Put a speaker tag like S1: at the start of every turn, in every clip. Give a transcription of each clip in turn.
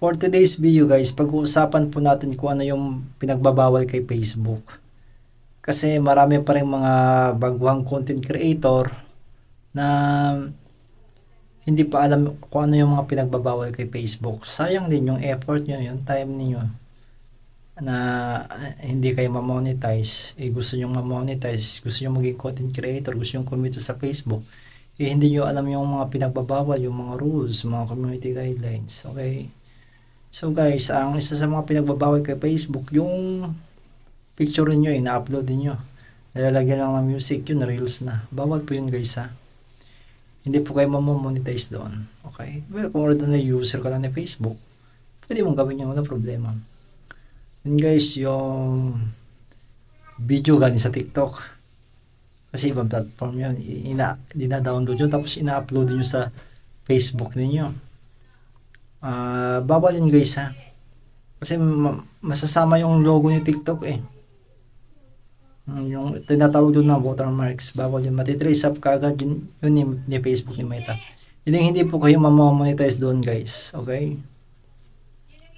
S1: For today's video guys, pag-uusapan po natin kung ano yung pinagbabawal kay Facebook. Kasi marami pa rin mga baguhang content creator na hindi pa alam kung ano yung mga pinagbabawal kay Facebook. Sayang din yung effort nyo, yung time niyo na hindi kayo ma-monetize. Gusto nyo ma-monetize, gusto nyo maging content creator, gusto nyo kumita sa Facebook. Hindi nyo alam yung mga pinagbabawal, yung mga rules, mga community guidelines. Okay? So guys, ang isa sa mga pinagbabawal kay Facebook, yung picture niyo ina-upload niyo. Nilalagyan lang ng music, yun reels na. Bawal po yun guys ha. Hindi po kayo mamonetize doon. Okay? Well, kung ordinary user ka lang ng Facebook, pwede mong gawin yun, walang problema. Yun guys, yung video galing sa TikTok. Kasi ibang platform yun. Ina-download yun, tapos ina-upload nyo sa Facebook ninyo. Bawal yun guys ha. Kasi masasama yung logo ni TikTok eh. Yung tinatawag doon na watermarks, bawal yun. Matitrace up kaagad yun ni Facebook ni Meta. Hindi po kayo mamonetize doon guys. Okay?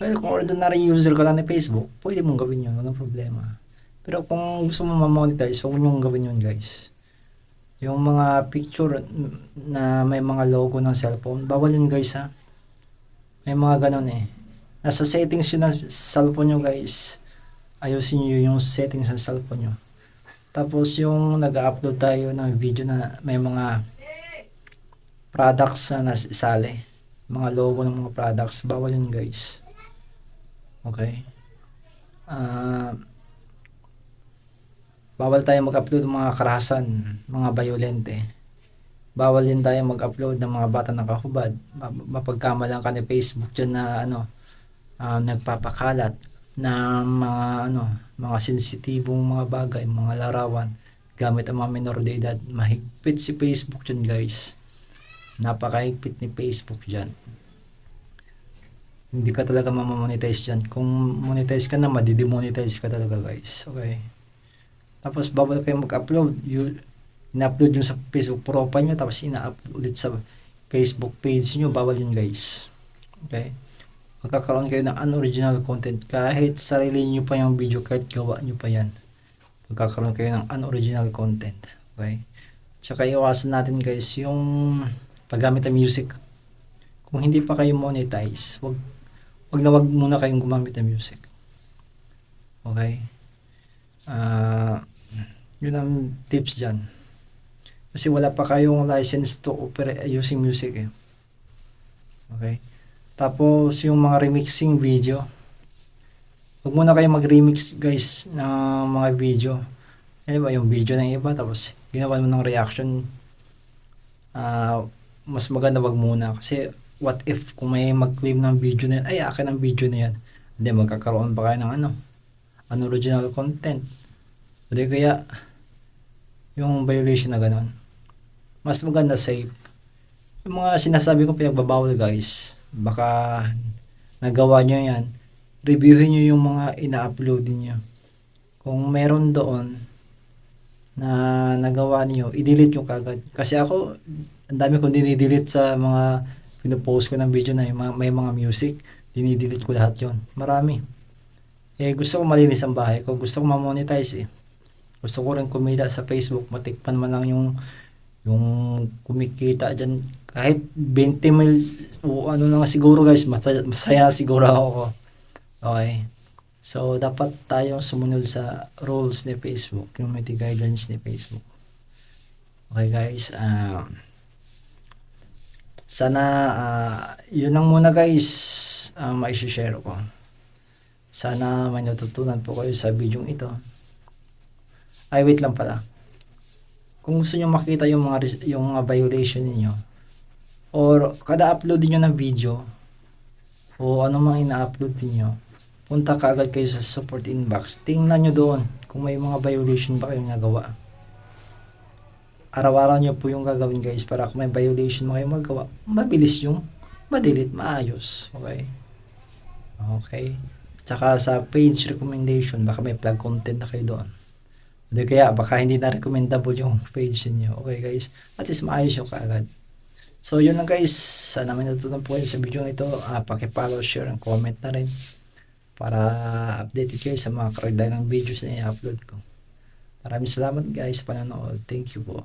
S1: Well, kung ordinary user ka lang ni Facebook, pwede mong gawin yun, walang problema. Pero kung gusto mo mamonetize, huwag nyo gawin yun guys. Yung mga picture na may mga logo ng cellphone, bawal yun guys ha. May mga ganon eh. Nasa settings yun ng cellphone nyo guys. Ayusin nyo yung settings ng cellphone nyo. Tapos yung nag-upload tayo ng video na may mga products na nasali. Mga logo ng mga products. Bawal yun guys. Okay. Bawal tayo mag-upload ng mga karahasan. Mga violente. Bawal din tayo mag-upload ng mga bata nakahubad. Mapagkamalang ka ni Facebook dyan na nagpapakalat na mga sensitibong mga bagay, mga larawan gamit ang mga minor de edad. Mahigpit si Facebook dyan guys. Napakahigpit ni Facebook dyan. Hindi ka talaga mamamonetize dyan. Kung monetize ka na, madidemonetize ka talaga guys. Okay. Tapos bawal kayo mag-upload. Ina-upload nyo sa Facebook profile nyo, tapos ina-upload ulit sa Facebook page nyo, bawal yun guys. Okay? Magkakaroon kayo ng unoriginal content kahit sarili nyo pa yung video, kahit gawa nyo pa yan. Magkakaroon kayo ng unoriginal content. Okay? Tsaka iwasan natin guys yung paggamit ng music. Kung hindi pa kayo monetize, wag muna kayong gumamit ng music. Okay? Yun ang tips dyan. Kasi wala pa kayong license to operate using music eh. Okay? Tapos yung mga remixing video. Huwag muna kayo mag-remix guys ng mga video. Ano ba yung video ng iba tapos ginawa mo ng reaction. Mas maganda wag muna kasi what if kung may mag-claim ng video na yan, ay akin ang video na yan. Hindi magkakaroon pa kayo ng unoriginal content. Hindi kaya yung violation na ganon. Mas maganda safe. Yung mga sinasabi kong pinagbabawal guys, baka nagawa nyo yan, reviewin nyo yung mga ina-upload niyo. Kung meron doon na nagawa niyo, i-delete nyo kagad. Kasi ako, ang dami kong dinidelete sa mga pinopost ko ng video na may mga music, dinidelete ko lahat yon. Marami. Gusto ko malinis ang bahay ko, gusto ko ma-monetize eh. Gusto ko rin kumita sa Facebook, matikpan man lang yung kumikita dyan. Kahit 20 miles o na nga siguro guys, masaya siguro ako. Okay. So, dapat tayong sumunod sa rules ni Facebook, community guidelines ni Facebook. Okay guys, sana yun lang muna guys ma-share ko. Sana may natutunan po kayo sa video ito. Ay, wait lang pala. Kung gusto nyo makita yung mga violation niyo or kada upload niyo ng video o ano mang ina-upload niyo, punta kaagad kayo sa support inbox. Tingnan nyo doon kung may mga violation ba kayong nagawa. Araw-araw nyo po yung gagawin guys para kung may violation mo kayong magawa, mabilis yung ma-delete, maayos. Okay? Okay. Tsaka sa page recommendation, baka may plug content na kayo doon. Hindi kaya baka hindi na recommendable yung page niyo. Okay guys, at least maayos yung kaagad. So yun lang guys, sana may natutunan po kayo sa video ito. Paki-follow, share, and comment na rin para updated kayo sa mga karagdagang videos na i-upload ko. Maraming salamat guys sa panonood. Thank you po.